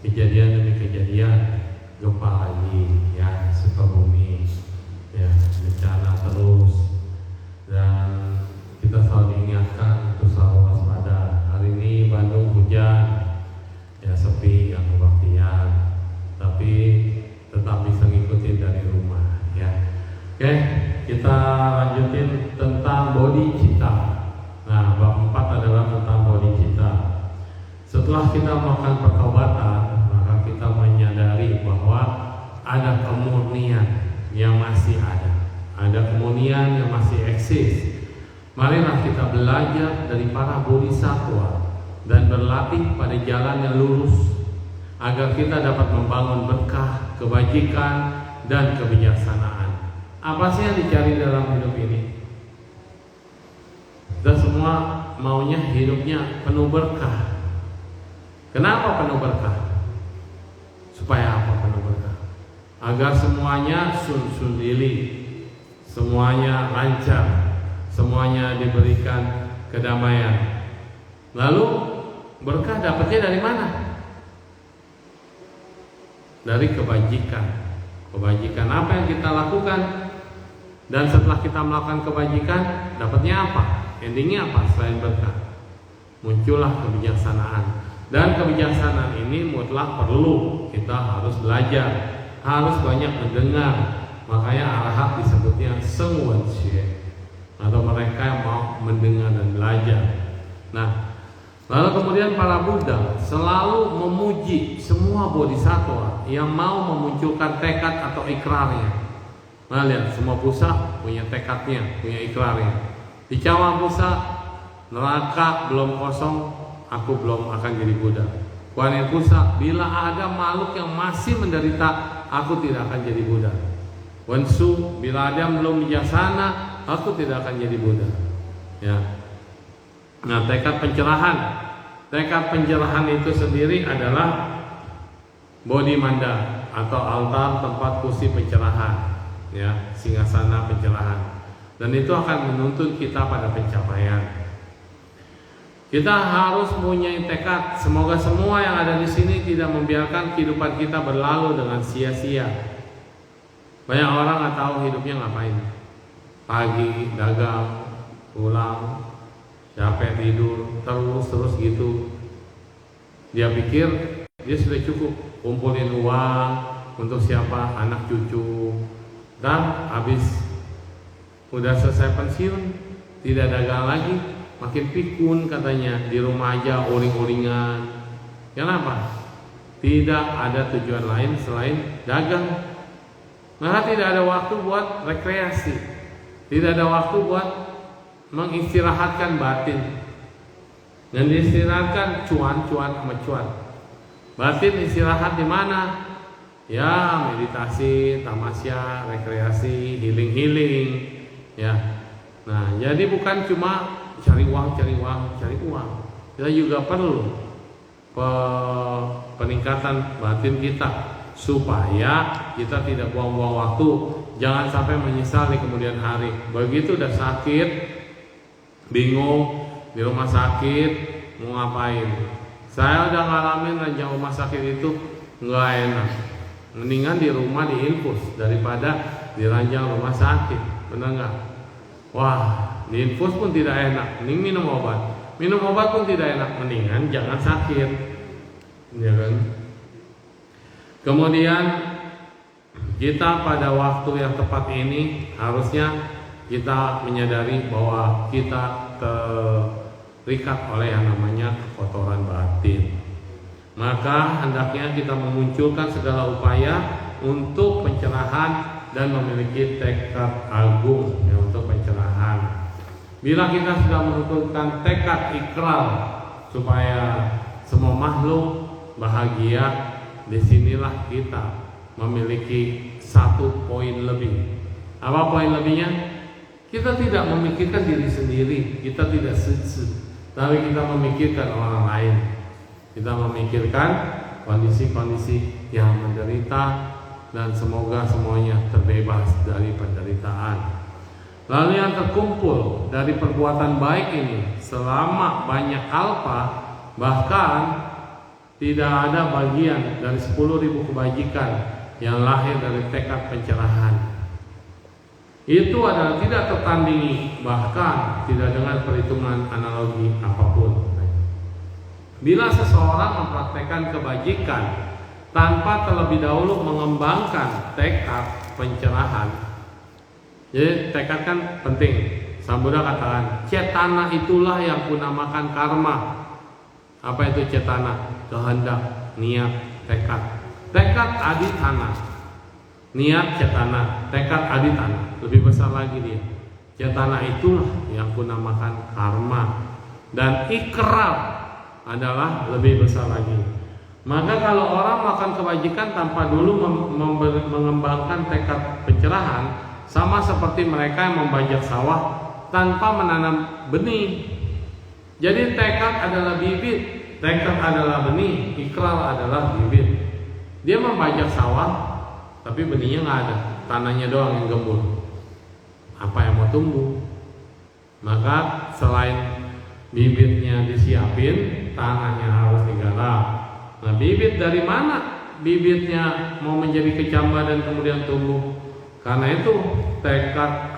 kejadian demi kejadian, gempa lagi ya, Sukabumi ya, bencana terus, dan kita selalu diingatkan untuk selalu waspada. Hari ini Bandung hujan ya, sepi yang kebaktian, tapi tetap bisa ngikutin dari rumah ya. Oke, kita lanjutin tentang bodi cita. Nah, bab 4 adalah tentang bodi cita. Setelah kita melakukan pertobatan, maka kita menyadari bahwa ada kemurnian yang masih ada kemurnian yang masih eksis. Marilah kita belajar dari para bodhisatwa dan berlatih pada jalan yang lurus, agar kita dapat membangun berkah, kebajikan, dan kebijaksanaan. Apa sih yang dicari dalam hidup ini? Kita semua maunya hidupnya penuh berkah. Kenapa penuh berkah? Supaya apa penuh berkah? Agar semuanya sun lili, semuanya lancar, semuanya diberikan kedamaian. Lalu berkah dapatnya dari mana? Dari kebajikan. Kebajikan apa yang kita lakukan? Dan setelah kita melakukan kebajikan, dapatnya apa? Endingnya apa selain berkah? Muncullah kebijaksanaan. Dan kebijaksanaan ini mutlak perlu. Kita harus belajar, harus banyak mendengar. Makanya arahat disebutnya sengwenxue, atau mereka yang mau mendengar dan belajar. Nah, lalu kemudian para Buddha selalu memuji semua bodhisatwa yang mau memunculkan tekad atau ikrarnya. Nah, lihat, semua busa punya tekadnya, punya ikrarnya. Di Cawa Busa, neraka belum kosong, aku belum akan jadi Buddha. Kuan Busa, bila ada makhluk yang masih menderita, aku tidak akan jadi Buddha. Wensu, bila ada yang belum bijaksana, aku tidak akan jadi Buddha. Ya. Nah, tekad pencerahan itu sendiri adalah Bodhi Manda atau altar tempat kursi pencerahan, ya, singgasana pencerahan. Dan itu akan menuntun kita pada pencapaian. Kita harus punya tekad. Semoga semua yang ada di sini tidak membiarkan kehidupan kita berlalu dengan sia-sia. Banyak orang nggak tahu hidupnya ngapain. Pagi dagang, pulang, capek tidur, terus gitu. Dia pikir dia sudah cukup kumpulin uang untuk siapa, anak cucu, dan habis udah selesai pensiun, tidak dagang lagi, makin pikun katanya, di rumah aja uring-uringan. Kenapa? Tidak ada tujuan lain selain dagang. Maka tidak ada waktu buat rekreasi, tidak ada waktu buat mengistirahatkan batin. Dan diistirahatkan cuan sama cuan. Batin istirahat di mana? Ya, meditasi, tamasya, rekreasi, healing. Ya. Nah, jadi bukan cuma cari uang. Kita juga perlu peningkatan batin kita supaya kita tidak buang-buang waktu. Jangan sampai menyesal di kemudian hari. Begitu udah sakit, bingung di rumah sakit mau ngapain. Saya udah ngalamin ranjang rumah sakit itu nggak enak. Mendingan di rumah diinfus daripada di ranjang rumah sakit. Benar nggak? Wah, diinfus pun tidak enak. Mending minum obat. Minum obat pun tidak enak. Mendingan jangan sakit. Ya kan? Kemudian kita pada waktu yang tepat ini harusnya kita menyadari bahwa kita terikat oleh yang namanya kekotoran batin. Maka hendaknya kita memunculkan segala upaya untuk pencerahan dan memiliki tekad agung ya, untuk pencerahan. Bila kita sudah menentukan tekad ikrar supaya semua makhluk bahagia, disinilah kita memiliki satu poin lebih. Apa poin lebihnya? Kita tidak memikirkan diri sendiri, kita tidak tapi kita memikirkan orang lain. Kita memikirkan kondisi-kondisi yang menderita dan semoga semuanya terbebas dari penderitaan. Lalu yang terkumpul dari perbuatan baik ini selama banyak kalpa, bahkan tidak ada bagian dari 10.000 kebajikan yang lahir dari tekad pencerahan. Itu adalah tidak tertandingi, bahkan tidak dengan perhitungan analogi apapun. Bila seseorang mempraktekkan kebajikan tanpa terlebih dahulu mengembangkan tekad pencerahan, jadi tekad kan penting. Sang Buddha katakan, cetana itulah yang kunamakan karma. Apa itu cetana? Kehendak, niat, tekad. Tekad aditana, niat cetana, tekad aditana. Lebih besar lagi dia. Cetana itulah yang kunamakan karma. Dan ikrar adalah lebih besar lagi. Maka kalau orang melakukan kebajikan tanpa dulu mengembangkan tekad pencerahan, sama seperti mereka yang membajak sawah tanpa menanam benih. Jadi tekad adalah bibit, tekad adalah benih, ikrar adalah bibit. Dia membajak sawah, tapi benihnya nggak ada, tanahnya doang yang gembur. Apa yang mau tumbuh? Maka selain bibitnya disiapin, tanahnya harus digarap. Nah, bibit dari mana? Bibitnya mau menjadi kecambah dan kemudian tumbuh. Karena itu tekad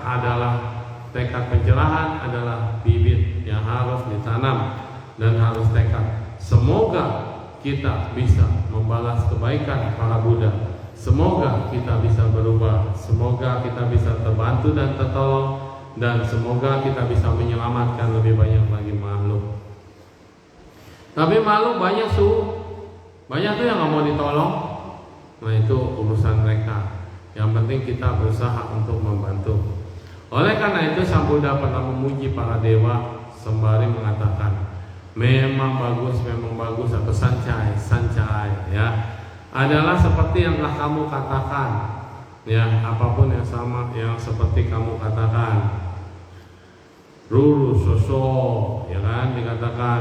pencerahan adalah bibit yang harus ditanam dan harus tekad. Semoga kita bisa membalas kebaikan para Buddha. Semoga kita bisa berubah. Semoga kita bisa terbantu dan tertolong. Dan semoga kita bisa menyelamatkan lebih banyak lagi makhluk. Tapi makhluk banyak tuh yang gak mau ditolong. Nah, itu urusan mereka. Yang penting kita berusaha untuk membantu. Oleh karena itu Sang Buddha pernah memuji para dewa sembari mengatakan, memang bagus atau sancai ya, adalah seperti yang telah kamu katakan. Ya, apapun yang sama yang seperti kamu katakan. Ruru soso, ya kan, dikatakan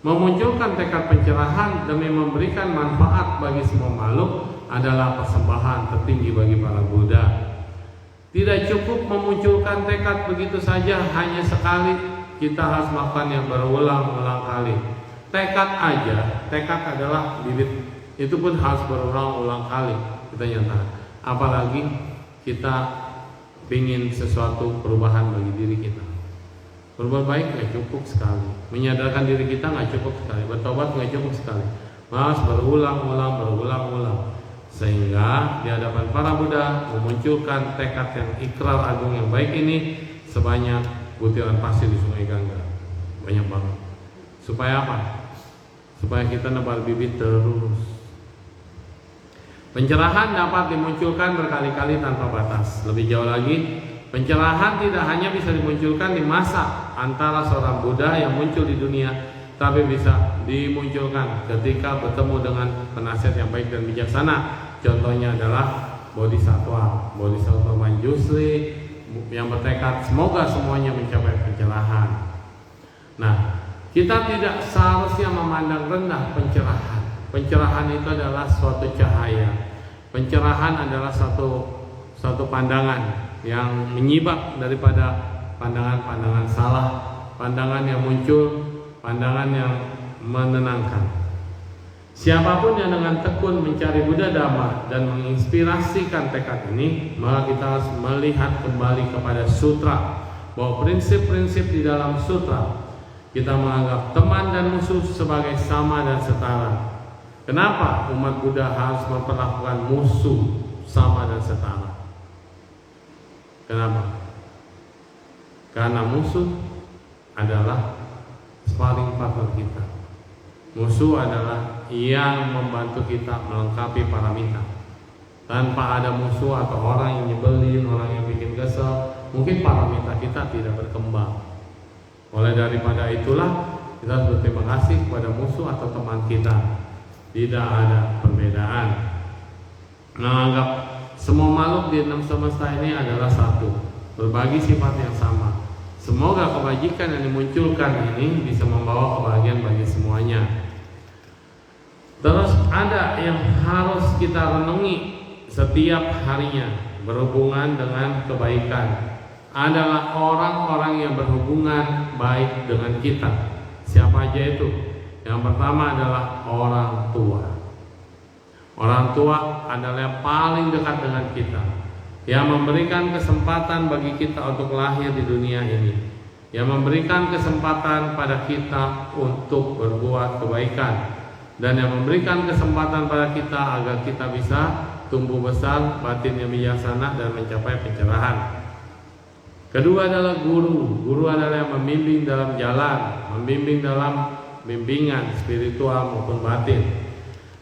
memunculkan tekad pencerahan demi memberikan manfaat bagi semua makhluk adalah persembahan tertinggi bagi para Buddha. Tidak cukup memunculkan tekad begitu saja hanya sekali, kita harus melakukan yang berulang-ulang kali. Tekad adalah bibit, itu pun harus berulang-ulang kali kita nyatakan. Apalagi kita ingin sesuatu perubahan bagi diri kita. Berbuat baik nggak cukup sekali, menyadarkan diri kita nggak cukup sekali, bertobat nggak cukup sekali, harus berulang-ulang. Sehingga di hadapan para Buddha memunculkan tekad yang ikrar agung yang baik ini sebanyak butiran pasir di Sungai Gangga. Banyak banget. Supaya apa? Supaya kita nebar bibit terus. Pencerahan dapat dimunculkan berkali-kali tanpa batas. Lebih jauh lagi, pencerahan tidak hanya bisa dimunculkan di masa antara seorang Buddha yang muncul di dunia, tapi bisa dimunculkan ketika bertemu dengan penasihat yang baik dan bijaksana. Contohnya adalah Bodhisattva Manjusri yang bertekad semoga semuanya mencapai pencerahan. Nah, kita tidak seharusnya memandang rendah pencerahan. Pencerahan itu adalah suatu cahaya. Pencerahan adalah satu pandangan yang menyibak daripada pandangan-pandangan salah, pandangan yang muncul, pandangan yang menenangkan. Siapapun yang dengan tekun mencari Buddha Dhamma dan menginspirasikan tekad ini, maka kita harus melihat kembali kepada sutra, bahwa prinsip-prinsip di dalam sutra kita menganggap teman dan musuh sebagai sama dan setara. Kenapa umat Buddha harus memperlakukan musuh sama dan setara? Kenapa? Karena musuh adalah sparring partner kita. Musuh adalah yang membantu kita melengkapi paramita. Tanpa ada musuh atau orang yang nyebelin, orang yang bikin kesel, mungkin paramita kita tidak berkembang. Oleh daripada itulah kita harus berterima kasih kepada musuh atau teman kita. Tidak ada perbedaan. Menganggap semua makhluk di alam semesta ini adalah satu, berbagi sifat yang sama. Semoga kebajikan yang dimunculkan ini bisa membawa kebahagiaan bagi semuanya. Terus ada yang harus kita renungi setiap harinya berhubungan dengan kebaikan, adalah orang-orang yang berhubungan baik dengan kita. Siapa aja itu? Yang pertama adalah orang tua. Orang tua adalah yang paling dekat dengan kita, yang memberikan kesempatan bagi kita untuk lahir di dunia ini, yang memberikan kesempatan pada kita untuk berbuat kebaikan, dan yang memberikan kesempatan pada kita agar kita bisa tumbuh besar, batinnya bijaksana dan mencapai pencerahan. Kedua adalah guru. Guru adalah yang membimbing dalam jalan, membimbing dalam bimbingan spiritual maupun batin.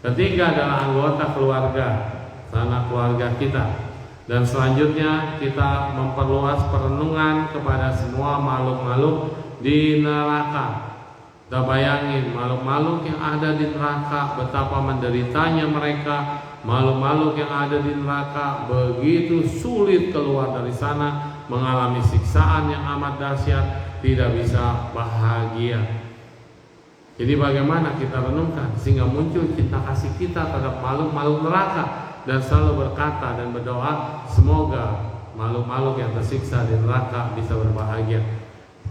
Ketiga adalah anggota keluarga, sanak keluarga kita. Dan selanjutnya kita memperluas perenungan kepada semua makhluk-makhluk di neraka. Kita bayangin makhluk-makhluk yang ada di neraka, betapa menderitanya mereka. Makhluk-makhluk yang ada di neraka begitu sulit keluar dari sana, mengalami siksaan yang amat dahsyat, tidak bisa bahagia. Jadi bagaimana kita renungkan sehingga muncul cinta kasih kita terhadap makhluk-makhluk neraka, dan selalu berkata dan berdoa semoga makhluk-makhluk yang tersiksa di neraka bisa berbahagia.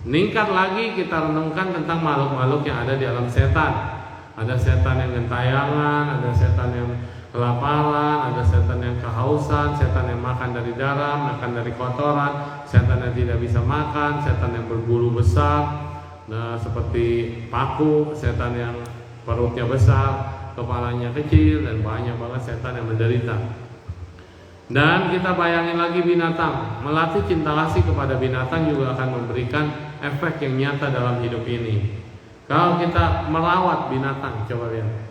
Meningkat lagi kita renungkan tentang makhluk-makhluk yang ada di alam setan. Ada setan yang gentayangan, ada setan yang kelaparan, ada setan yang kehausan, setan yang makan dari darah, makan dari kotoran, setan yang tidak bisa makan, setan yang berbulu besar, nah seperti paku, setan yang perutnya besar, kepalanya kecil, dan banyak banget setan yang menderita. Dan kita bayangin lagi binatang, melatih cinta kasih kepada binatang juga akan memberikan efek yang nyata dalam hidup ini. Kalau kita merawat binatang, coba lihat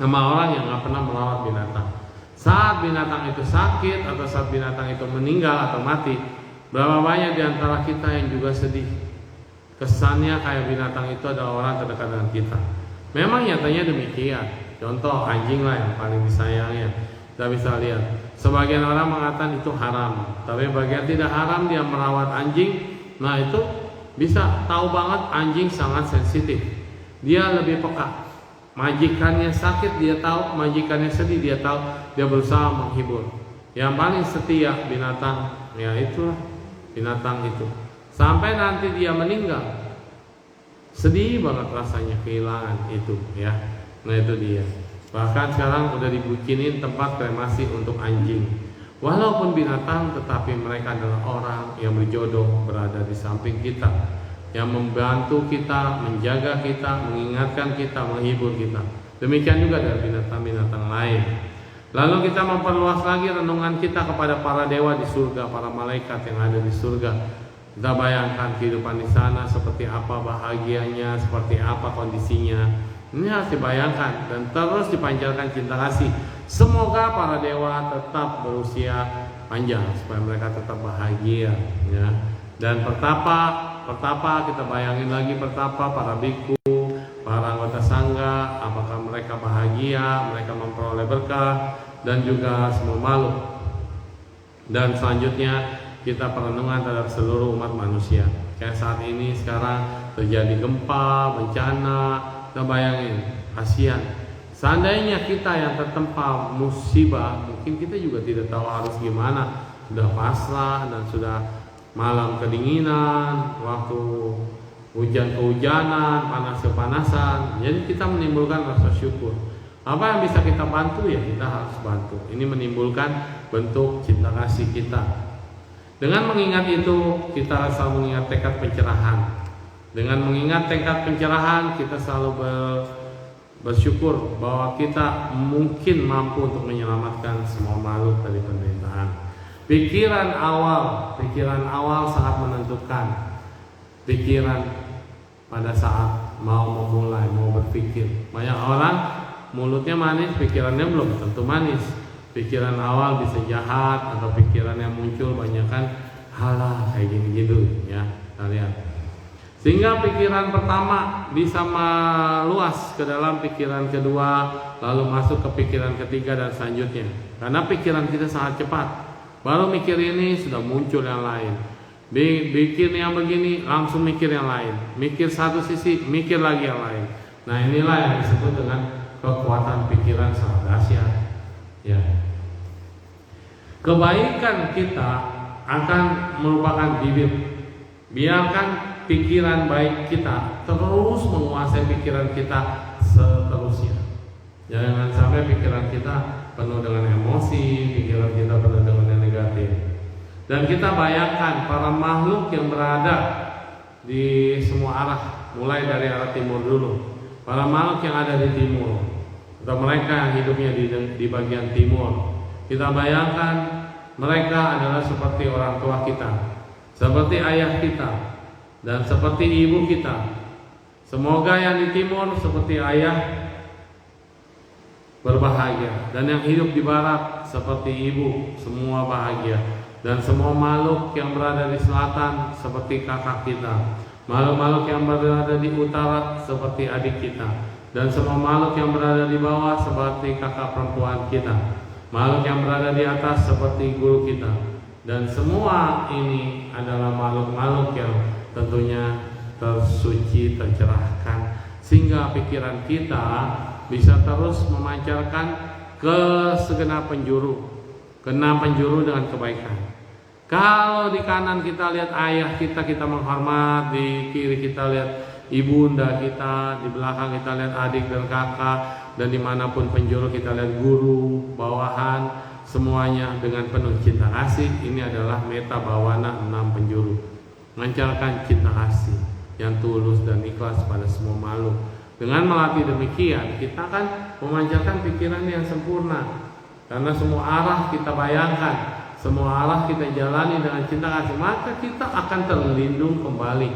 sama orang yang nggak pernah merawat binatang. Saat binatang itu sakit atau saat binatang itu meninggal atau mati, berapa banyak di antara kita yang juga sedih. Kesannya kayak binatang itu adalah orang terdekat dengan kita. Memang nyatanya demikian. Contoh anjing lah yang paling disayangnya. Kita bisa lihat, sebagian orang mengatakan itu haram, tapi bagian tidak haram dia merawat anjing. Nah itu bisa tahu banget anjing sangat sensitif. Dia lebih peka. Majikannya sakit dia tahu, majikannya sedih dia tahu, dia berusaha menghibur. Yang paling setia binatang, ya itulah binatang itu. Sampai nanti dia meninggal, sedih banget rasanya kehilangan itu, ya. Nah itu dia. Bahkan sekarang udah dibucinin tempat kremasi untuk anjing. Walaupun binatang, tetapi mereka adalah orang yang berjodoh berada di samping kita, yang membantu kita, menjaga kita, mengingatkan kita, menghibur kita. Demikian juga dari binatang-binatang lain. Lalu kita memperluas lagi renungan kita kepada para dewa di surga, para malaikat yang ada di surga. Kita bayangkan kehidupan di sana seperti apa bahagianya, seperti apa kondisinya. Ini harus dibayangkan dan terus dipancarkan cinta kasih. Semoga para dewa tetap berusia panjang supaya mereka tetap bahagia, ya. Dan pertapa kita bayangin lagi pertapa para biku, para anggota sangga, apakah mereka bahagia, mereka memperoleh berkah, dan juga semua makhluk. Dan selanjutnya kita perenungan terhadap seluruh umat manusia. Kayak saat ini sekarang terjadi gempa, bencana, kita bayangin, kasihan. Seandainya kita yang tertempa musibah, mungkin kita juga tidak tahu harus gimana, sudah pasrah dan sudah malam kedinginan, waktu hujan kehujanan, panas kepanasan. Jadi kita menimbulkan rasa syukur. Apa yang bisa kita bantu ya kita harus bantu. Ini menimbulkan bentuk cinta kasih kita. Dengan mengingat itu kita selalu mengingat tekad pencerahan. Dengan mengingat tekad pencerahan kita selalu bersyukur bahwa kita mungkin mampu untuk menyelamatkan semua makhluk dari penderitaan. Pikiran awal sangat menentukan. Pikiran pada saat mau memulai, mau berpikir. Banyak orang mulutnya manis, pikirannya belum tentu manis. Pikiran awal bisa jahat atau pikiran yang muncul banyakkan halah kayak gini gitu, ya. Kita lihat. Sehingga pikiran pertama bisa meluas ke dalam pikiran kedua, lalu masuk ke pikiran ketiga dan selanjutnya. Karena pikiran kita sangat cepat. Baru mikir ini sudah muncul yang lain. Bikin yang begini langsung mikir yang lain. Mikir satu sisi, mikir lagi yang lain. Nah inilah yang disebut dengan kekuatan pikiran sangat dahsyat. Ya. Kebaikan kita akan merupakan bibit. Biarkan pikiran baik kita terus menguasai pikiran kita seterusnya. Jangan sampai pikiran kita penuh dengan emosi, pikiran kita penuh dengan yang negatif. Dan kita bayangkan para makhluk yang berada di semua arah, mulai dari arah timur dulu. Para makhluk yang ada di timur, atau mereka yang hidupnya di bagian timur, kita bayangkan mereka adalah seperti orang tua kita, seperti ayah kita, dan seperti ibu kita. Semoga yang di timur seperti ayah berbahagia, dan yang hidup di barat seperti ibu semua bahagia, dan semua makhluk yang berada di selatan seperti kakak kita, makhluk-makhluk yang berada di utara seperti adik kita, dan semua makhluk yang berada di bawah seperti kakak perempuan kita, makhluk yang berada di atas seperti guru kita. Dan semua ini adalah makhluk-makhluk yang tentunya tersuci, tercerahkan, sehingga pikiran kita bisa terus memancarkan ke segenap penjuru, keenam penjuru dengan kebaikan. Kalau di kanan kita lihat ayah kita, kita menghormat; di kiri kita lihat ibunda kita; di belakang kita lihat adik dan kakak; dan dimanapun penjuru kita lihat guru, bawahan, semuanya dengan penuh cinta kasih. Ini adalah meta bawana 6 penjuru, memancarkan cinta kasih yang tulus dan ikhlas pada semua makhluk. Dengan melatih demikian, kita akan memancarkan pikiran yang sempurna. Karena semua arah kita bayangkan, semua arah kita jalani dengan cinta kasih, maka kita akan terlindung kembali.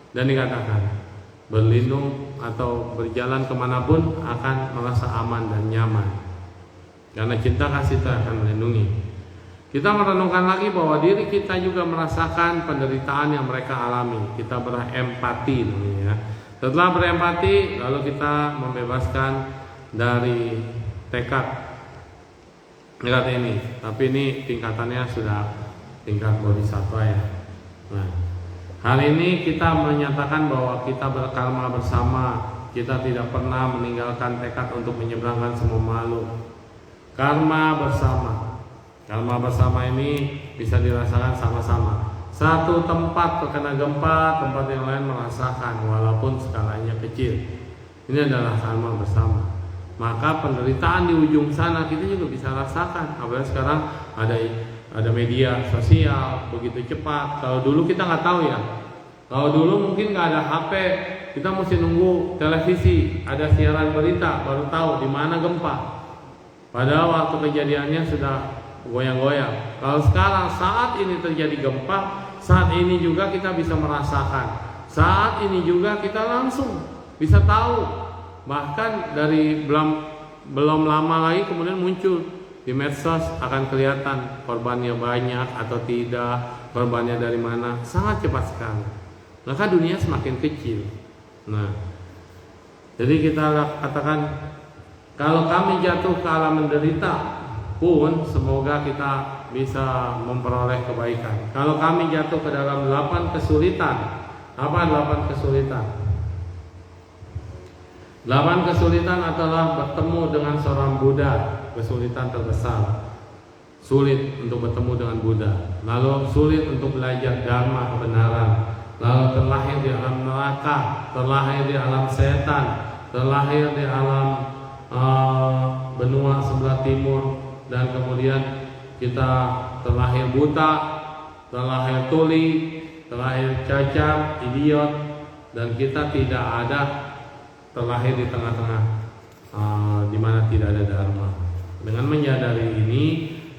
Dan dikatakan, berlindung atau berjalan kemanapun akan merasa aman dan nyaman, karena cinta kasih itu akan melindungi. Kita merenungkan lagi bahwa diri kita juga merasakan penderitaan yang mereka alami. Kita berempati namanya. Setelah berempati, lalu kita membebaskan dari tekad ini. Tapi ini tingkatannya sudah tingkat bodhisattva ya. Nah, hari ini kita menyatakan bahwa kita berkarma bersama. Kita tidak pernah meninggalkan tekad untuk menyeberangkan semua makhluk. Karma bersama. Karma bersama ini bisa dirasakan sama-sama. Satu tempat terkena gempa, tempat yang lain merasakan walaupun skalanya kecil. Ini adalah karma bersama. Maka penderitaan di ujung sana kita juga bisa rasakan. Apalagi sekarang ada media sosial begitu cepat. Kalau dulu kita nggak tahu ya. Kalau dulu mungkin nggak ada HP, kita mesti nunggu televisi, ada siaran berita baru tahu di mana gempa. Padahal waktu kejadiannya sudah goyang-goyang. Kalau sekarang saat ini terjadi gempa, saat ini juga kita bisa merasakan. Saat ini juga kita langsung bisa tahu. Bahkan dari belum lama lagi kemudian muncul di medsos, akan kelihatan korbannya banyak atau tidak, korbannya dari mana, sangat cepat sekali. Maka dunia semakin kecil. Nah, jadi kita katakan, kalau kami jatuh ke alam menderita pun semoga kita bisa memperoleh kebaikan. Kalau kami jatuh ke dalam 8 kesulitan, apa 8 kesulitan? 8 kesulitan adalah bertemu dengan seorang Buddha, kesulitan terbesar. Sulit untuk bertemu dengan Buddha, lalu sulit untuk belajar dharma kebenaran, lalu terlahir di alam neraka, terlahir di alam setan, terlahir di alam benua sebelah timur, dan kemudian kita terlahir buta, terlahir tuli, terlahir cacat, idiot, dan kita tidak ada terlahir di tengah-tengah di mana tidak ada dharma. Dengan menyadari ini,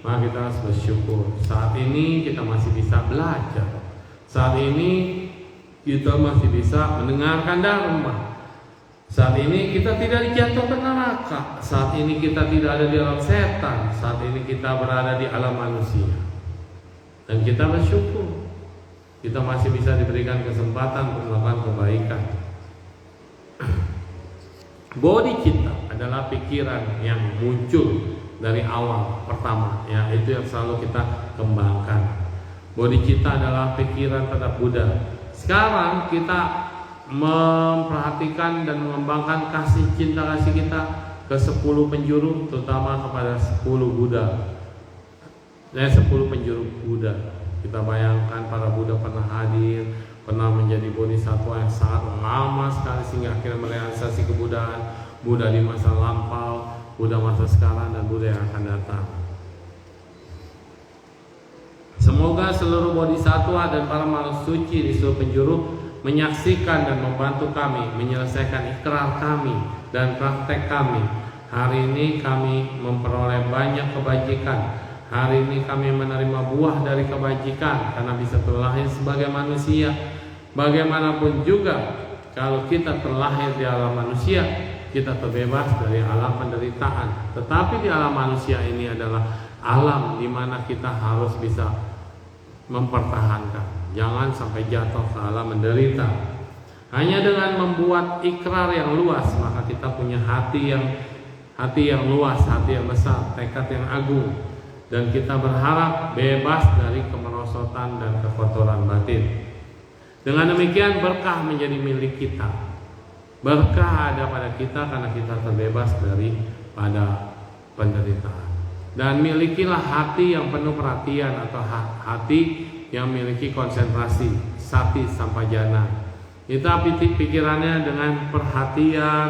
maka kita harus bersyukur. Saat ini kita masih bisa belajar. Saat ini kita masih bisa mendengarkan dharma. Saat ini kita tidak jatuh ke neraka. Saat ini kita tidak ada di alam setan. Saat ini kita berada di alam manusia. Dan kita bersyukur kita masih bisa diberikan kesempatan untuk melakukan kebaikan. Bodhicitta adalah pikiran yang muncul dari awal pertama, ya, itu yang selalu kita kembangkan. Bodhicitta adalah pikiran terhadap Buddha. Sekarang kita memperhatikan dan mengembangkan kasih cinta kasih kita ke 10 penjuru, terutama kepada 10 Buddha. 10 penjuru Buddha. Kita bayangkan para Buddha pernah hadir, pernah menjadi bodhisattva yang sangat lama sekali sehingga akhirnya merealisasi kebudaan, Buddha di masa lampau, Buddha masa sekarang, dan Buddha yang akan datang. Semoga seluruh bodhisattva dan para makhluk suci di seluruh penjuru menyaksikan dan membantu kami menyelesaikan ikrar kami dan praktek kami. Hari ini kami memperoleh banyak kebajikan. Hari ini kami menerima buah dari kebajikan karena bisa terlahir sebagai manusia. Bagaimanapun juga, kalau kita terlahir di alam manusia, kita terbebas dari alam penderitaan. Tetapi di alam manusia ini adalah alam di mana kita harus bisa mempertahankan. Jangan sampai jatuh ke alam menderita. Hanya dengan membuat ikrar yang luas, maka kita punya hati yang luas, hati yang besar, tekad yang agung, dan kita berharap bebas dari kemerosotan dan kekotoran batin. Dengan demikian berkah menjadi milik kita. Berkah ada pada kita karena kita terbebas daripada penderitaan. Dan milikilah hati yang penuh perhatian atau hati yang memiliki konsentrasi, sati sampajana. Kita pikirannya dengan perhatian,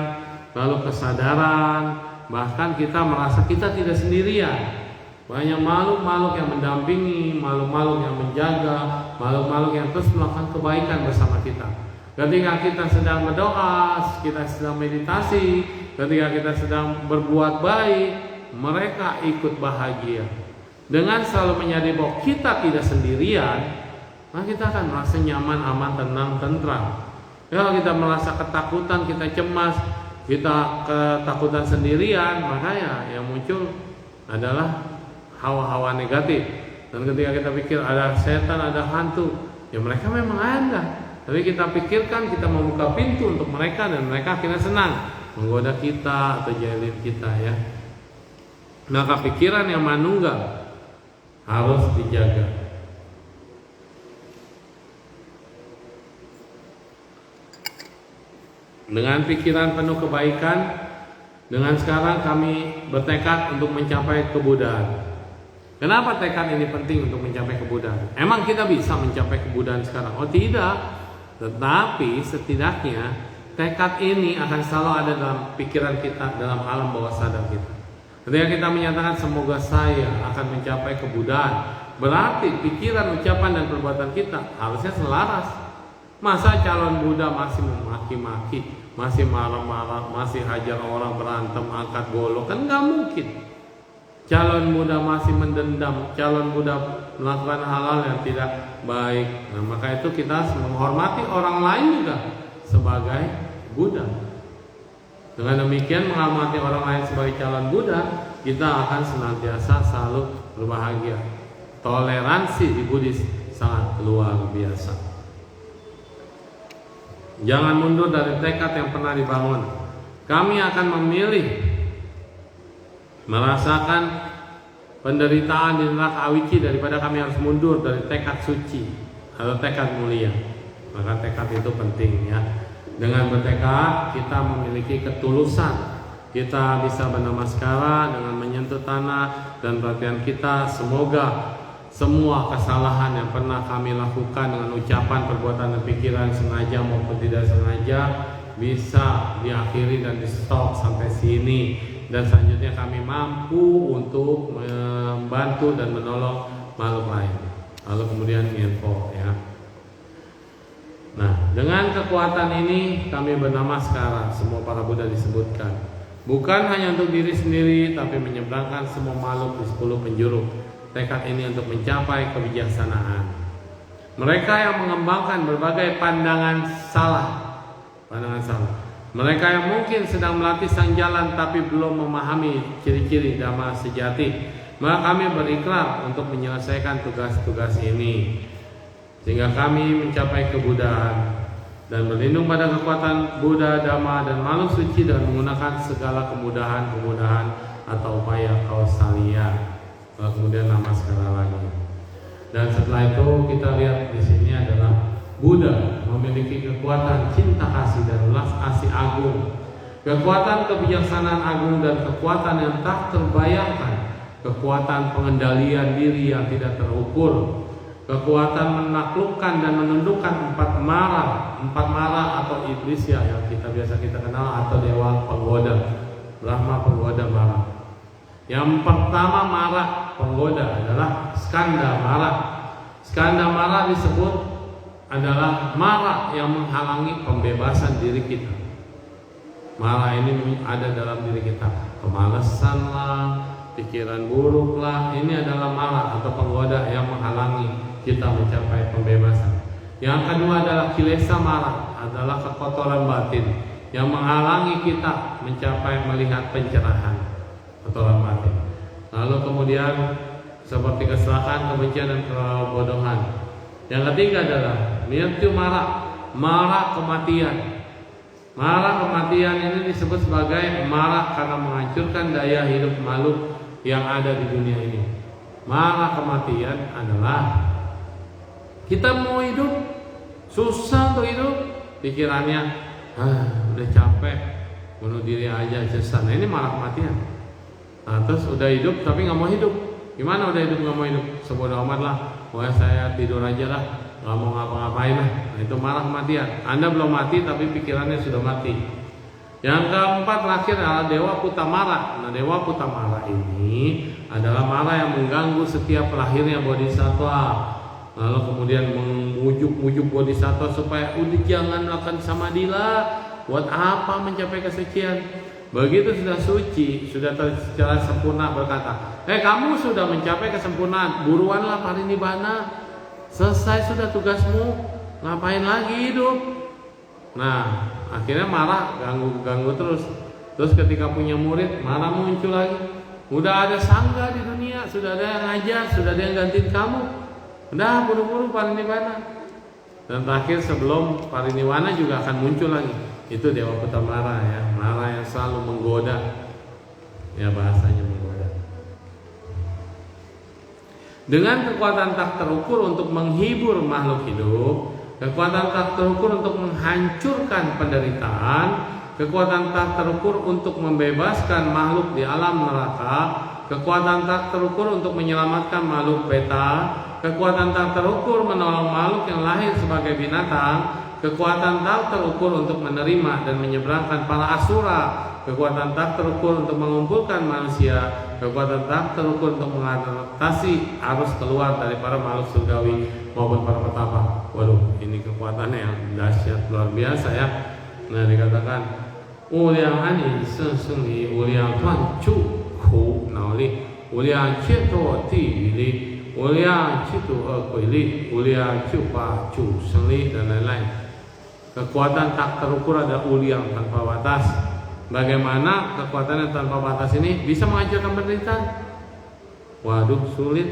lalu kesadaran, bahkan kita merasa kita tidak sendirian. Banyak makhluk-makhluk yang mendampingi, makhluk-makhluk yang menjaga, makhluk-makhluk yang terus melakukan kebaikan bersama kita. Ketika kita sedang berdoa, kita sedang meditasi, ketika kita sedang berbuat baik, mereka ikut bahagia. Dengan selalu menyadari bahwa kita tidak sendirian, maka kita akan merasa nyaman, aman, tenang, tentram. Kalau kita merasa ketakutan, kita cemas, kita ketakutan sendirian, maka yang muncul adalah hawa-hawa negatif. Dan ketika kita pikir ada setan, ada hantu, ya mereka memang ada. Tapi kita pikirkan, kita membuka pintu untuk mereka, dan mereka akhirnya senang menggoda kita atau jahilin kita, ya. Maka pikiran yang manunggal harus dijaga. Dengan pikiran penuh kebaikan, dengan sekarang kami bertekad untuk mencapai kebudaan. Kenapa tekad ini penting untuk mencapai kebudaan? Emang kita bisa mencapai kebudaan sekarang? Oh tidak. Tetapi setidaknya tekad ini akan selalu ada dalam pikiran kita, dalam alam bawah sadar kita. Ketika kita menyatakan semoga saya akan mencapai kebudaan, berarti pikiran, ucapan, dan perbuatan kita harusnya selaras. Masa calon Buddha masih memaki-maki, masih marah-marah, masih hajar orang, berantem, angkat golok? Kan nggak mungkin. Calon Buddha masih mendendam, calon Buddha melakukan hal-hal yang tidak baik. Nah, maka itu kita menghormati orang lain juga sebagai Buddha. Dengan demikian menghormati orang lain sebagai calon Buddha, kita akan senantiasa selalu berbahagia. Toleransi di Buddhis sangat luar biasa. Jangan mundur dari tekad yang pernah dibangun. Kami akan memilih merasakan penderitaan di neraka awici daripada kami harus mundur dari tekad suci atau tekad mulia. Maka tekad itu penting, ya. Dengan bertekad kita memiliki ketulusan. Kita bisa bernamaskara dengan menyentuh tanah dan perhatian kita. Semoga semua kesalahan yang pernah kami lakukan dengan ucapan, perbuatan, dan pikiran, sengaja maupun tidak sengaja, bisa diakhiri dan di stop sampai sini. Dan selanjutnya kami mampu untuk membantu dan menolong makhluk lain. Lalu kemudian info, ya. Nah, dengan kekuatan ini kami bernamaskara. Semua para Buddha disebutkan. Bukan hanya untuk diri sendiri, tapi menyeberangkan semua makhluk di 10 penjuru. Tekad ini untuk mencapai kebijaksanaan. Mereka yang mengembangkan berbagai pandangan salah. Mereka yang mungkin sedang melatih sang jalan tapi belum memahami ciri-ciri dhamma sejati, maka kami berikrar untuk menyelesaikan tugas-tugas ini sehingga kami mencapai kebudaan dan berlindung pada kekuatan Buddha, Dhamma, dan makhluk suci dengan menggunakan segala kemudahan-kemudahan atau upaya kausalia. Kemudian namaskara lagi. Dan setelah itu kita lihat di sini adalah Buddha memiliki kekuatan cinta kasih dan belas kasih agung, kekuatan kebijaksanaan agung, dan kekuatan yang tak terbayangkan, kekuatan pengendalian diri yang tidak terukur, kekuatan menaklukkan dan menundukkan empat mara atau iblis ya, yang kita kenal, atau dewa penggoda, Brahma penggoda mara. Yang pertama mara penggoda adalah skanda mara. Skanda mara disebut adalah mara yang menghalangi pembebasan diri kita. Mara ini ada dalam diri kita, kemalasan lah, pikiran buruk lah, ini adalah mara atau penggoda yang menghalangi kita mencapai pembebasan. Yang kedua adalah kilesa mara, adalah kekotoran batin yang menghalangi kita mencapai melihat pencerahan, kotoran batin. Lalu kemudian seperti kesalahan, kebencian, dan kebodohan. Yang ketiga adalah mrityu mara kematian. Mara kematian ini disebut sebagai mara karena menghancurkan daya hidup makhluk yang ada di dunia ini. Mara kematian adalah kita mau hidup, susah untuk hidup, pikirannya udah capek, bunuh diri aja, susah. Nah, ini mara kematian. Nah, terus udah hidup tapi nggak mau hidup. Gimana udah hidup nggak mau hidup? Sebodoh amat lah, pokoknya saya tidur aja lah, nggak mau ngapa-ngapain lah. Nah, itu marah kematian. Anda belum mati tapi pikirannya sudah mati. Yang keempat terakhir adalah dewa putamara. Nah, dewa putamara ini adalah mara yang mengganggu setiap lahirnya bodhisattva. Lalu kemudian memujuk bodhisattva supaya udah jangan melakukan samadhi-lah. Buat apa mencapai kesucian? Begitu sudah suci, sudah secara sempurna berkata, kamu sudah mencapai kesempurnaan, buruanlah parinibbana. Selesai sudah tugasmu, ngapain lagi hidup? Nah, akhirnya marah, ganggu terus. Terus ketika punya murid, marah muncul lagi. Udah ada sangga di dunia, sudah ada yang ngajar, sudah ada yang gantiin kamu. Udah buru-buru parinibbana. Dan terakhir sebelum parinibbana juga akan muncul lagi. Itu dewa putamara ya, mara yang selalu menggoda. Ya, bahasanya menggoda. Dengan kekuatan tak terukur untuk menghibur makhluk hidup, kekuatan tak terukur untuk menghancurkan penderitaan, kekuatan tak terukur untuk membebaskan makhluk di alam neraka, kekuatan tak terukur untuk menyelamatkan makhluk beta, kekuatan tak terukur menolong makhluk yang lahir sebagai binatang, kekuatan tak terukur untuk menerima dan menyeberangkan para asura, kekuatan tak terukur untuk mengumpulkan manusia, kekuatan tak terukur untuk mengatasi arus keluar dari para makhluk surgawi maupun para petapa. Waduh, ini kekuatannya yang dahsyat luar biasa ya. Nah, dikatakan uliang ani seng li uliang tuan cu ku nao li uliang cito ti li uliang cito kui li uliang cu pa cu seng li dan lain-lain. Kekuatan tak terukur ada uliang tanpa batas. Bagaimana kekuatan yang tanpa batas ini bisa menghancurkan penderitaan? Waduh, sulit.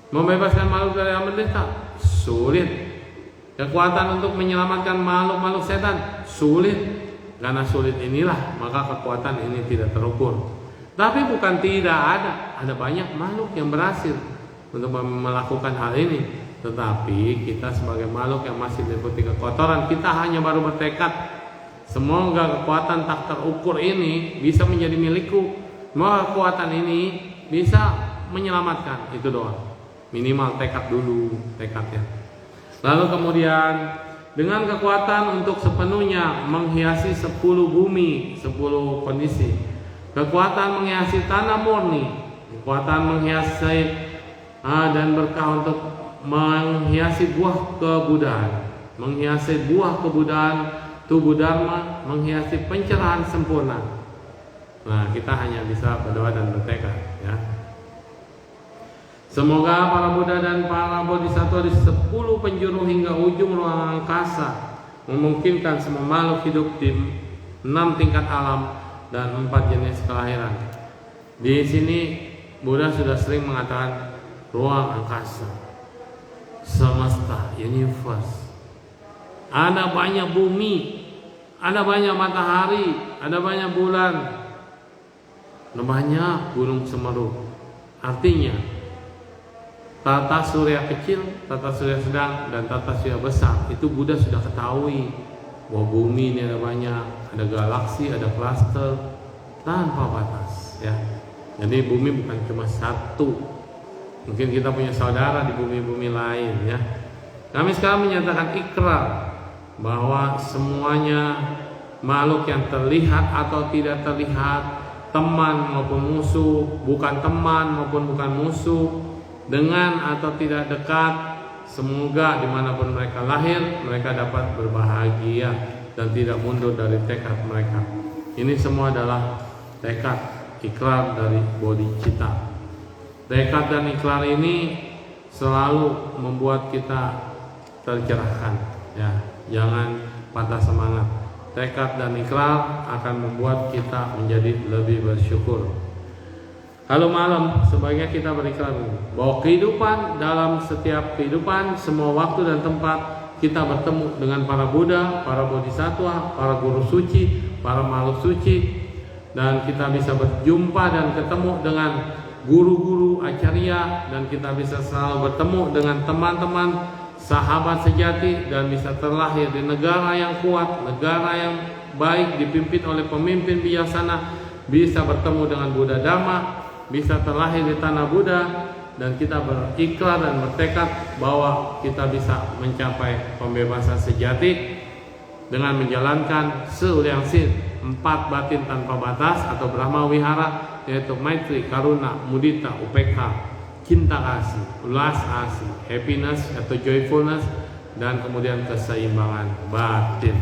Membebaskan makhluk dari penderitaan? Sulit. Kekuatan untuk menyelamatkan makhluk-makhluk setan? Sulit. Karena sulit inilah maka kekuatan ini tidak terukur. Tapi bukan tidak ada banyak makhluk yang berhasil untuk melakukan hal ini. Tetapi kita sebagai makhluk yang masih diliputi kekotoran, kita hanya baru bertekad, semoga kekuatan tak terukur ini bisa menjadi milikku. Semoga kekuatan ini bisa menyelamatkan. Itu doang. Minimal tekad dulu, tekadnya. Lalu kemudian dengan kekuatan untuk sepenuhnya menghiasi 10 bumi, 10 kondisi. Kekuatan menghiasi tanah murni, kekuatan menghiasi dan berkah untuk menghiasi buah kebudaan, menghiasi buah kebudaan, tubuh dharma, menghiasi pencerahan sempurna. Nah, kita hanya bisa berdoa dan bertekad ya. Semoga para Buddha dan para Bodhisattva di 10 penjuru hingga ujung ruang angkasa memungkinkan semua makhluk hidup di 6 tingkat alam dan 4 jenis kelahiran. Di sini Buddha sudah sering mengatakan ruang angkasa, semesta, universe. Ada banyak bumi, ada banyak matahari, ada banyak bulan, ada banyak gunung Semeru. Artinya tata surya kecil, tata surya sedang, dan tata surya besar itu Buddha sudah ketahui bahwa bumi ini ada banyak, ada galaksi, ada klaster tanpa batas ya. Jadi bumi bukan cuma satu, Mungkin kita punya saudara di bumi-bumi lain ya. Kami sekarang menyatakan ikrar bahwa semuanya makhluk yang terlihat atau tidak terlihat, teman maupun musuh, bukan teman maupun bukan musuh, dengan atau tidak dekat, semoga dimanapun mereka lahir, mereka dapat berbahagia dan tidak mundur dari tekad mereka. Ini semua adalah tekad ikrar dari bodi kita. Tekad dan ikrar ini selalu membuat kita tercerahkan ya. Jangan patah semangat. Tekad dan ikrar akan membuat kita menjadi lebih bersyukur. Halo malam, sebaiknya kita berikrar bahwa kehidupan, dalam setiap kehidupan, semua waktu dan tempat kita bertemu dengan para Buddha, para bodhisattva, para guru suci, para makhluk suci, dan kita bisa berjumpa dan ketemu dengan guru-guru acarya, dan kita bisa selalu bertemu dengan teman-teman sahabat sejati, dan bisa terlahir di negara yang kuat, negara yang baik dipimpin oleh pemimpin bijaksana, bisa bertemu dengan Buddha Dhamma, bisa terlahir di tanah Buddha, dan kita berikrar dan bertekad bahwa kita bisa mencapai pembebasan sejati dengan menjalankan Seuliangsin 4 batin tanpa batas atau Brahma Wihara, yaitu Maitri, Karuna, Mudita, Upekha, cinta kasih, ulas asih, happiness atau joyfulness, dan kemudian keseimbangan batin.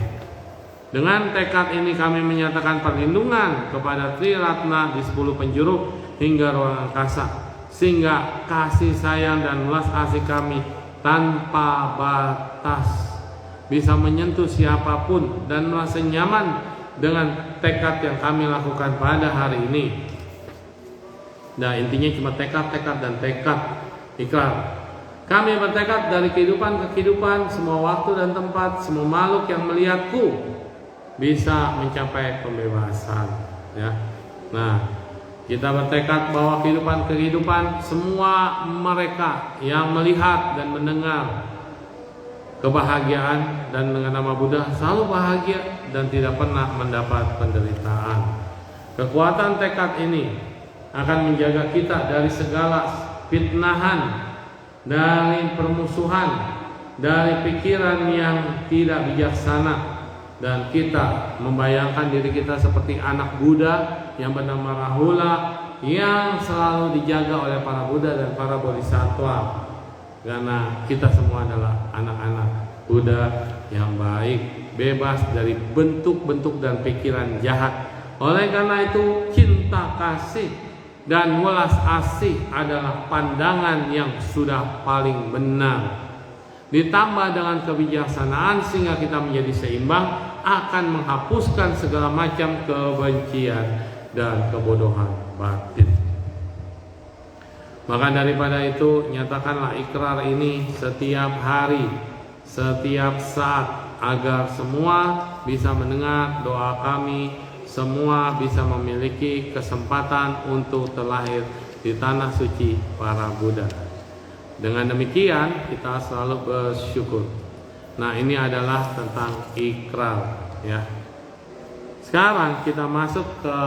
Dengan tekad ini kami menyatakan perlindungan kepada Tri Ratna di 10 penjuru hingga ruang angkasa, sehingga kasih sayang dan ulas asih kami tanpa batas bisa menyentuh siapapun dan merasa nyaman dengan tekad yang kami lakukan pada hari ini. Nah, intinya cuma tekad dan tekad ikrar. Kami bertekad dari kehidupan ke kehidupan, semua waktu dan tempat, semua makhluk yang melihatku bisa mencapai pembebasan ya. Nah, kita bertekad bahwa kehidupan ke kehidupan, semua mereka yang melihat dan mendengar kebahagiaan dan dengan nama Buddha selalu bahagia dan tidak pernah mendapat penderitaan. Kekuatan tekad ini akan menjaga kita dari segala fitnahan, dari permusuhan, dari pikiran yang tidak bijaksana, dan kita membayangkan diri kita seperti anak Buddha yang bernama Rahula, yang selalu dijaga oleh para Buddha dan para bodhisattva. Karena kita semua adalah anak-anak Buddha yang baik, bebas dari bentuk-bentuk dan pikiran jahat. Oleh karena itu, cinta kasih dan welas asih adalah pandangan yang sudah paling benar. Ditambah dengan kebijaksanaan sehingga kita menjadi seimbang, akan menghapuskan segala macam kebencian dan kebodohan batin. Maka daripada itu, nyatakanlah ikrar ini setiap hari, setiap saat, agar semua bisa mendengar doa kami, semua bisa memiliki kesempatan untuk terlahir di tanah suci para Buddha. Dengan demikian kita selalu bersyukur. Nah, ini adalah tentang ikrar ya. Sekarang kita masuk ke,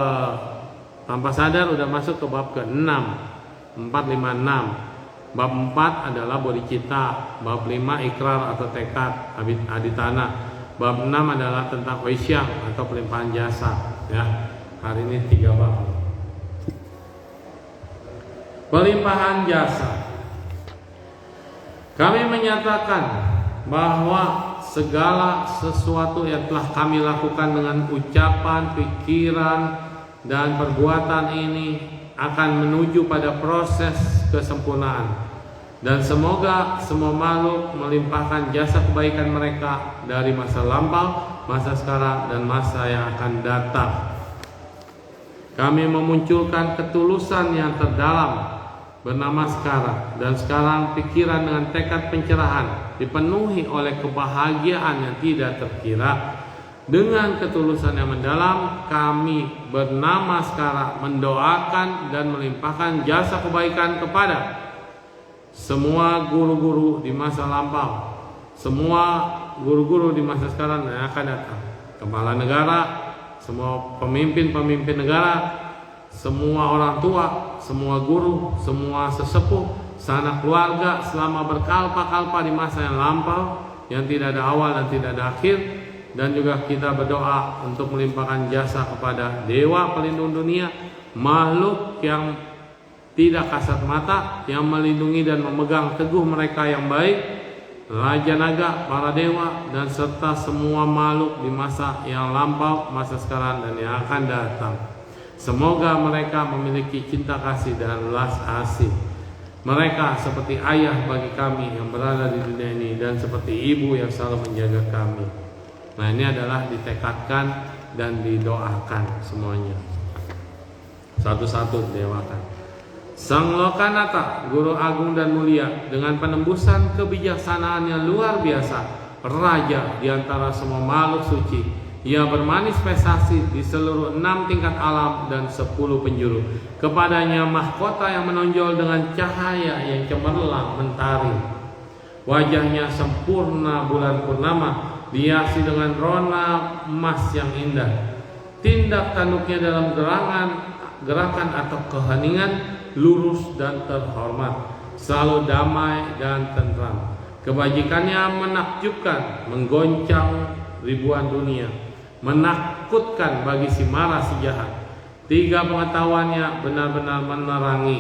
tanpa sadar udah masuk ke bab ke-6, 4, 5, 6. Bab 4 adalah bodhicitta, bab 5 ikrar atau tekad aditana, bab 6 adalah tentang Wesyang atau pelimpahan jasa ya. Hari ini 3 bab. Pelimpahan jasa. Kami menyatakan bahwa segala sesuatu yang telah kami lakukan dengan ucapan, pikiran, dan perbuatan ini akan menuju pada proses kesempurnaan, dan semoga semua makhluk melimpahkan jasa kebaikan mereka dari masa lampau, masa sekarang, dan masa yang akan datang. Kami memunculkan ketulusan yang terdalam bernama sekarang, dan sekarang pikiran dengan tekad pencerahan dipenuhi oleh kebahagiaan yang tidak terkira. Dengan ketulusan yang mendalam, kami bernama sekarang mendoakan dan melimpahkan jasa kebaikan kepada semua guru-guru di masa lampau, semua guru-guru di masa sekarang yang akan datang, kepala negara, semua pemimpin-pemimpin negara, semua orang tua, semua guru, semua sesepuh, sanak keluarga selama berkalpa-kalpa di masa yang lampau, yang tidak ada awal dan tidak ada akhir. Dan juga kita berdoa untuk melimpahkan jasa kepada Dewa Pelindung Dunia, makhluk yang tidak kasat mata, yang melindungi dan memegang teguh mereka yang baik, Raja Naga, para dewa, dan serta semua makhluk di masa yang lampau, masa sekarang, dan yang akan datang. Semoga mereka memiliki cinta kasih dan belas asih. Mereka seperti ayah bagi kami yang berada di dunia ini, dan seperti ibu yang selalu menjaga kami. Nah, ini adalah ditekadkan dan didoakan semuanya. Satu-satu didewakan. Sang Lokanata, Guru Agung dan Mulia, dengan penembusan kebijaksanaan yang luar biasa, Raja di antara semua makhluk suci, ia bermanifestasi di seluruh 6 tingkat alam dan 10 penjuru. Kepadanya mahkota yang menonjol dengan cahaya yang cemerlang mentari. Wajahnya sempurna bulan purnama, dihiasi dengan rona emas yang indah. Tindak tanduknya dalam gerakan atau keheningan lurus dan terhormat, selalu damai dan tentram. Kebajikannya menakjubkan, menggoncang ribuan dunia, menakutkan bagi si marah si jahat. 3 pengetahuannya benar-benar menerangi.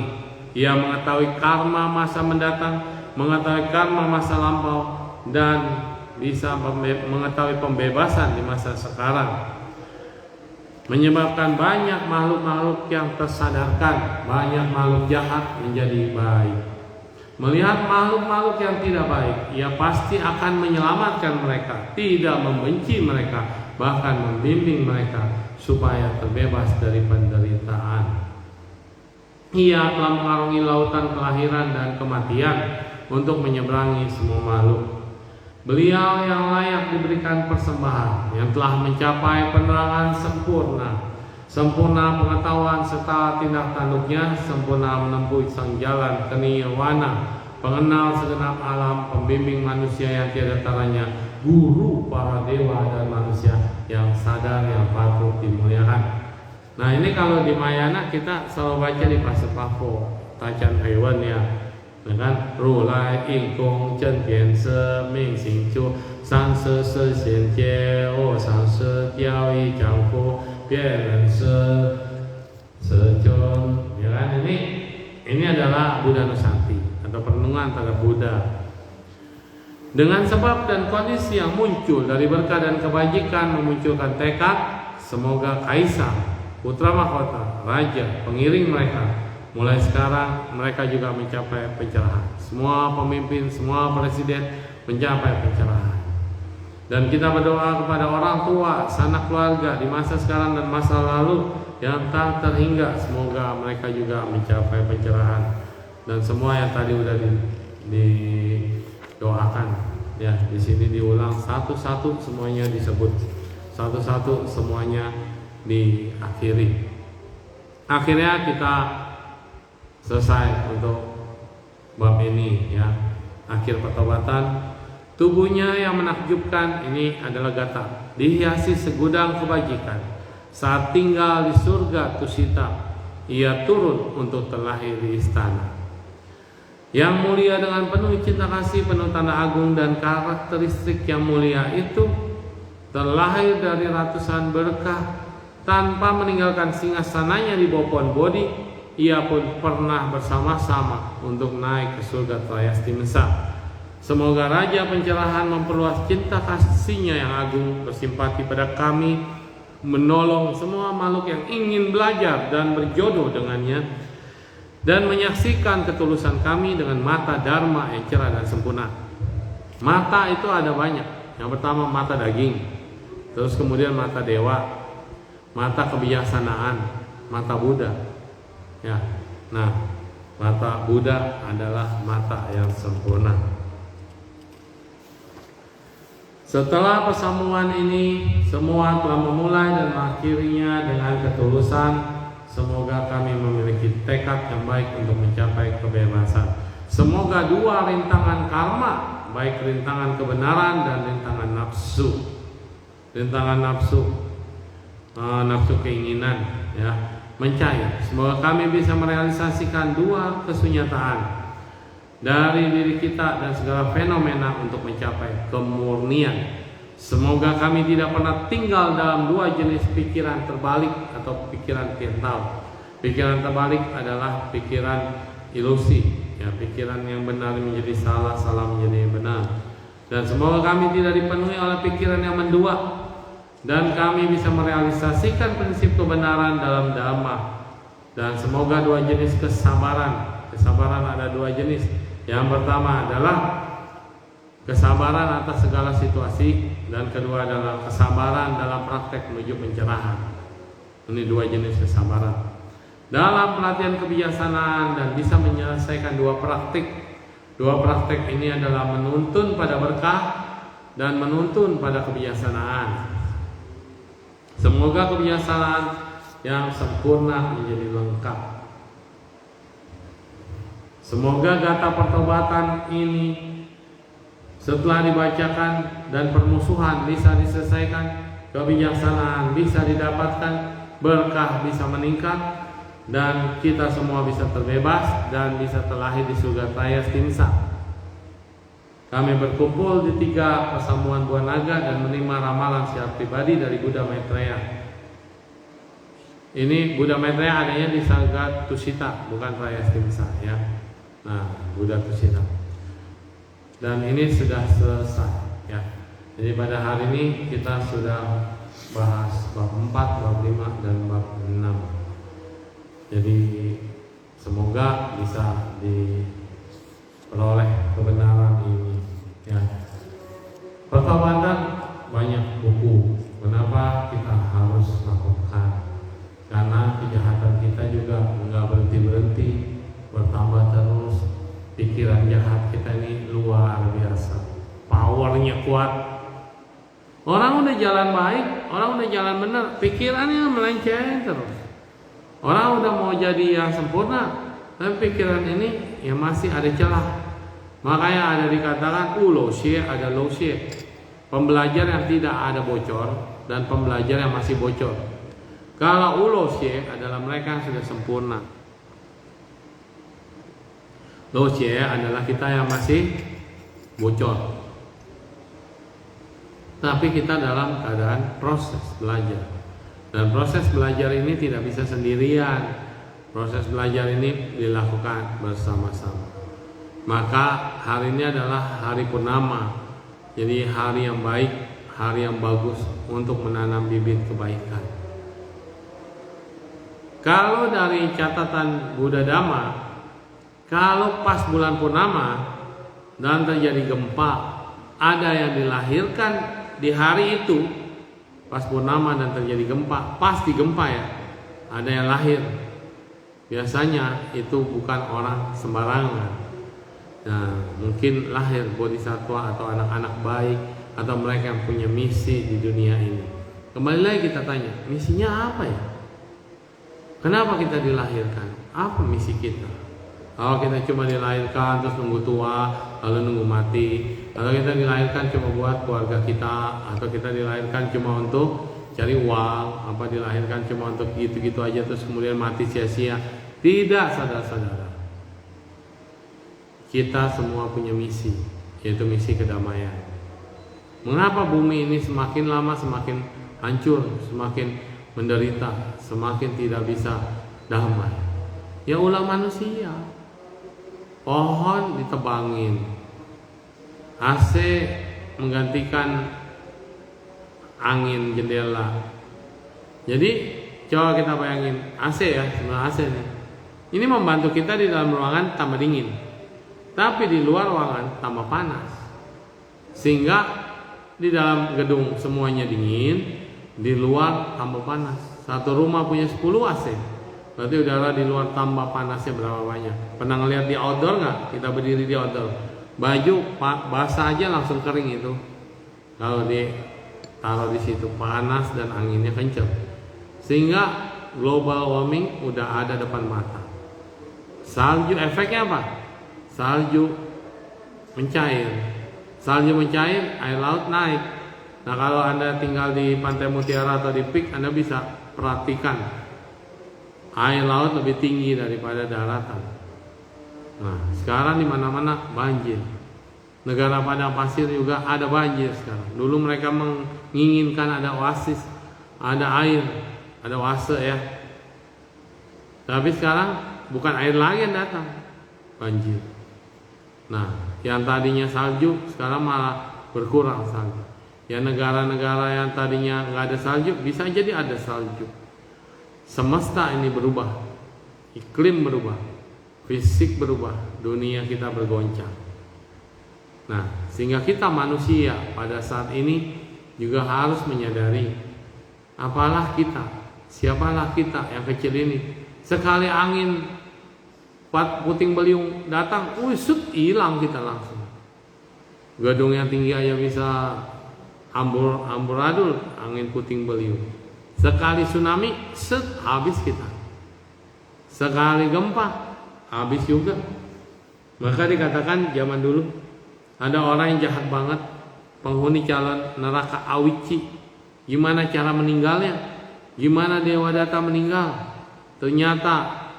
Ia mengetahui karma masa mendatang, mengetahui karma masa lampau, dan bisa mengetahui pembebasan di masa sekarang. Menyebabkan banyak makhluk-makhluk yang tersadarkan, banyak makhluk jahat menjadi baik. Melihat makhluk-makhluk yang tidak baik, ia pasti akan menyelamatkan mereka, tidak membenci mereka, bahkan membimbing mereka supaya terbebas dari penderitaan. Ia telah mengarungi lautan kelahiran dan kematian untuk menyeberangi semua makhluk. Beliau yang layak diberikan persembahan, yang telah mencapai penerangan sempurna pengetahuan serta tindak tanduknya, sempurna menempuh sang jalan ke nirwana, pengenal segenap alam, pembimbing manusia yang tiada taranya, guru para dewa dan manusia yang sadar, yang patut dimuliakan. Nah, ini kalau di Mayana kita selalu baca di Pasepako, Tajan Hewan ya. Kan Rulai Ingkong Chen Tian Se Ming Xing Chu San Se Se Xian Jie O San Se Diao Yi Jiang Fu Bian Ren Se Se Jun. Ya kan, ini adalah Buddha Nusanti atau perenungan terhadap Buddha. Dengan sebab dan kondisi yang muncul dari berkah dan kebajikan memunculkan tekad, semoga kaisar, putra mahkota, raja, pengiring mereka, mulai sekarang mereka juga mencapai pencerahan. Semua pemimpin, semua presiden mencapai pencerahan. Dan kita berdoa kepada orang tua, sanak keluarga di masa sekarang dan masa lalu yang tak terhingga, semoga mereka juga mencapai pencerahan. Dan semua yang tadi sudah didoakan, ya di sini diulang satu-satu, semuanya disebut satu-satu, semuanya diakhiri. Akhirnya kita selesai untuk bab ini ya. Akhir pertobatan. Tubuhnya yang menakjubkan ini adalah Gata, dihiasi segudang kebajikan. Saat tinggal di surga Tusita, ia turun untuk terlahir di istana yang mulia dengan penuh cinta kasih, penuh tanda agung dan karakteristik yang mulia itu. Terlahir dari ratusan berkah tanpa meninggalkan singgasananya di bawah Bodhi. Ia pun pernah bersama-sama untuk naik ke surga Trayasti Mesa. Semoga Raja Pencerahan memperluas cinta kasihnya yang agung, bersimpati pada kami, menolong semua makhluk yang ingin belajar dan berjodoh dengannya, dan menyaksikan ketulusan kami dengan mata dharma yang cerah dan sempurna. Mata itu ada banyak. Yang pertama mata daging, terus kemudian mata dewa, mata kebijaksanaan, mata Buddha. Ya, nah mata Buddha adalah mata yang sempurna. Setelah persamuan ini, semua telah memulai dan mengakhirinya dengan ketulusan. Semoga kami memiliki tekad yang baik untuk mencapai kebebasan. Semoga 2 rintangan karma, baik rintangan kebenaran dan rintangan nafsu, nafsu keinginan, ya, mencair. Semoga kami bisa merealisasikan 2 kesunyataan, dari diri kita dan segala fenomena untuk mencapai kemurnian. Semoga kami tidak pernah tinggal dalam dua jenis pikiran terbalik atau pikiran piantau. Pikiran terbalik adalah pikiran ilusi, ya, pikiran yang benar menjadi salah, salah menjadi benar. Dan semoga kami tidak dipenuhi oleh pikiran yang mendua, dan kami bisa merealisasikan prinsip kebenaran dalam Dhamma. Dan semoga dua jenis kesabaran ada dua jenis. Yang pertama adalah kesabaran atas segala situasi, dan kedua adalah kesabaran dalam praktek menuju pencerahan. Ini dua jenis kesabaran. Dalam pelatihan kebijaksanaan dan bisa menyelesaikan dua praktek. Dua praktek ini adalah menuntun pada berkah dan menuntun pada kebijaksanaan. Semoga kebijaksanaan yang sempurna menjadi lengkap. Semoga kata pertobatan ini setelah dibacakan dan permusuhan bisa diselesaikan, kebijaksanaan bisa didapatkan, berkah bisa meningkat, dan kita semua bisa terbebas dan bisa terlahir di surga Traya Stimsa. Kami berkumpul di 3 persamuan Buah Naga dan menerima ramalan secara pribadi dari Buddha Maitreya. Ini Buddha Maitreya adanya di Sarga Tusita, bukan Traya Stimsa, ya. Nah, Buddha Tusita. Dan ini sudah selesai, ya. Jadi pada hari ini kita sudah bahas bab 4, bab 5 dan bab 6. Jadi semoga bisa diperoleh kebenaran ini, ya. Pertobatan banyak buku. Kenapa kita harus lakukan? Karena kejahatan kita juga nggak berhenti, bertambah terus. Pikiran jahat kita ini luar biasa, powernya kuat. Orang udah jalan baik, orang udah jalan benar, pikirannya melenceng terus. Orang udah mau jadi yang sempurna, tapi pikiran ini ya masih ada celah. Makanya ada dikatakan lo xie, ada lo xie. Pembelajar yang tidak ada bocor dan pembelajar yang masih bocor. Kalau lo xie adalah mereka yang sudah sempurna. Lo xie adalah kita yang masih bocor. Tapi kita dalam keadaan proses belajar. Dan proses belajar ini tidak bisa sendirian. Proses belajar ini dilakukan bersama-sama. Maka hari ini adalah hari purnama. Jadi hari yang baik, hari yang bagus untuk menanam bibit kebaikan. Kalau dari catatan Buddha Dhamma, kalau pas bulan purnama dan terjadi gempa, ada yang dilahirkan di hari itu. Pas purnama dan terjadi gempa, pasti gempa ya, ada yang lahir. Biasanya itu bukan orang sembarangan. Nah, mungkin lahir bodhisattva atau anak-anak baik atau mereka yang punya misi di dunia ini. Kembali lagi kita tanya, misinya apa ya? Kenapa kita dilahirkan? Apa misi kita? Kalau kita cuma dilahirkan terus nunggu tua, lalu nunggu mati, atau kita dilahirkan cuma buat keluarga kita, atau kita dilahirkan cuma untuk cari uang, apa dilahirkan cuma untuk gitu-gitu aja terus kemudian mati sia-sia. Tidak, saudara-saudara. Kita semua punya misi, yaitu misi kedamaian. Mengapa bumi ini semakin lama semakin hancur, semakin menderita, semakin tidak bisa damai? Ya ulah manusia. Pohon ditebangin, AC menggantikan angin jendela. Jadi coba kita bayangin AC ya, sebenarnya AC nih. Ini membantu kita di dalam ruangan tambah dingin, tapi di luar ruangan tambah panas. Sehingga di dalam gedung semuanya dingin, di luar tambah panas. Satu rumah punya 10 AC. Berarti udara di luar tambah panasnya berapa banyak? Pernah ngeliat di outdoor nggak? Kita berdiri di outdoor, baju basah aja langsung kering itu. Kalau ditaruh di situ panas dan anginnya kencang, sehingga global warming udah ada depan mata. Salju efeknya apa? Salju mencair. Salju mencair, air laut naik. Nah kalau Anda tinggal di Pantai Mutiara atau di Peak, Anda bisa perhatikan air laut lebih tinggi daripada daratan. Nah, sekarang di mana-mana banjir. Negara padang pasir juga ada banjir sekarang. Dulu mereka menginginkan ada oasis, ada air, ada oase ya. Tapi sekarang bukan air lagi yang datang, banjir. Nah, yang tadinya salju sekarang malah berkurang salju. Ya, negara-negara yang tadinya nggak ada salju bisa jadi ada salju. Semesta ini berubah, iklim berubah, fisik berubah, dunia kita bergoncang. Nah, sehingga kita manusia pada saat ini juga harus menyadari, apalah kita, siapalah kita yang kecil ini. Sekali angin puting beliung datang, usut hilang kita langsung. Gedung yang tinggi aja bisa amburadul angin puting beliung. Sekali tsunami, habis kita. Sekali gempa, habis juga. Maka dikatakan zaman dulu ada orang yang jahat banget, penghuni calon neraka Awici. Gimana cara meninggalnya? Gimana Dewa Data meninggal? Ternyata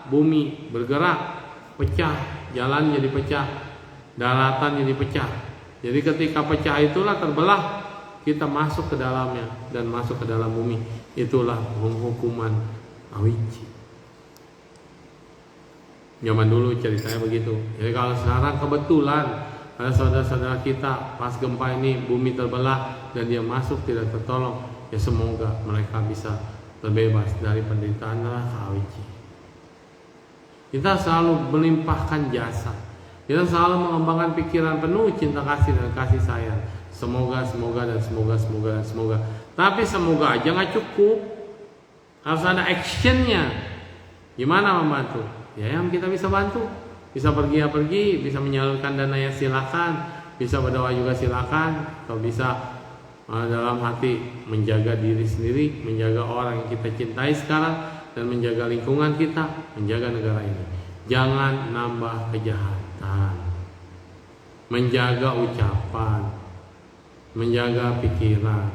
bumi bergerak, pecah, jalan jadi pecah, daratan jadi pecah. Jadi ketika pecah itulah terbelah, kita masuk ke dalamnya dan masuk ke dalam bumi. Itulah penghukuman Awici. Zaman dulu ceritanya begitu. Jadi kalau sekarang kebetulan ada saudara-saudara kita pas gempa ini bumi terbelah dan dia masuk tidak tertolong, ya semoga mereka bisa terbebas dari penderitaan neraka Awici. Kita selalu melimpahkan jasa. Kita selalu mengembangkan pikiran penuh cinta kasih dan kasih sayang. Semoga dan semoga. Tapi semoga aja nggak cukup. Harus ada actionnya. Gimana membantu? Ya yang kita bisa bantu. Bisa pergi ya pergi, bisa menyalurkan dana ya silakan, bisa berdoa juga silakan, atau bisa dalam hati menjaga diri sendiri, menjaga orang yang kita cintai sekarang, dan menjaga lingkungan kita, menjaga negara ini. Jangan nambah kejahatan, menjaga ucapan, menjaga pikiran.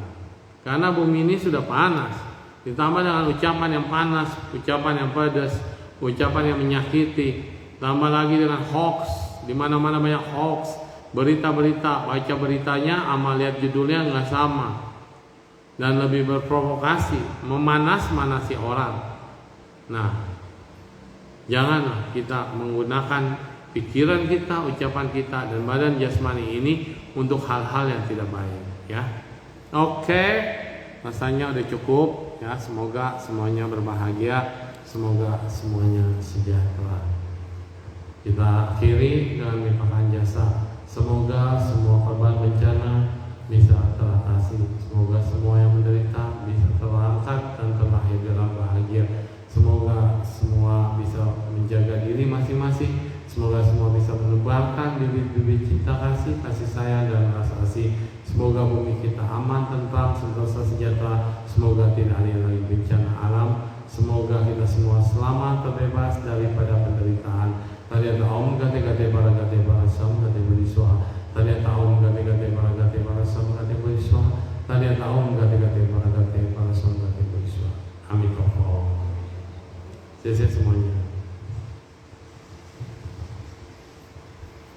Karena bumi ini sudah panas, ditambah dengan ucapan yang panas, ucapan yang pedas, ucapan yang menyakiti, tambah lagi dengan hoax, di mana-mana banyak hoax, berita-berita, baca beritanya, amal lihat judulnya nggak sama, dan lebih berprovokasi, memanas-manasi orang. Nah, janganlah kita menggunakan pikiran kita, ucapan kita, dan badan jasmani ini untuk hal-hal yang tidak baik. Ya, oke, rasanya udah cukup. Ya, semoga semuanya berbahagia, semoga semuanya sejahtera. Kita akhiri dengan melimpahkan jasa. Semoga semua korban bencana bisa teratasi. Semoga semua yang menderita bisa terangkat dan terlahir dalam bahagia. Semoga semua bisa menjaga diri masing-masing. Semoga semua bisa menebarkan bibit-bibit cinta kasih, kasih sayang dan rasa kasih. Semoga bumi kita aman, tentram, sentosa, sejahtera. Semoga tidak ada lagi bencana alam. Semoga kita semua selamat, terbebas daripada penderitaan. Tadi ada Om Gate Gate Para Gate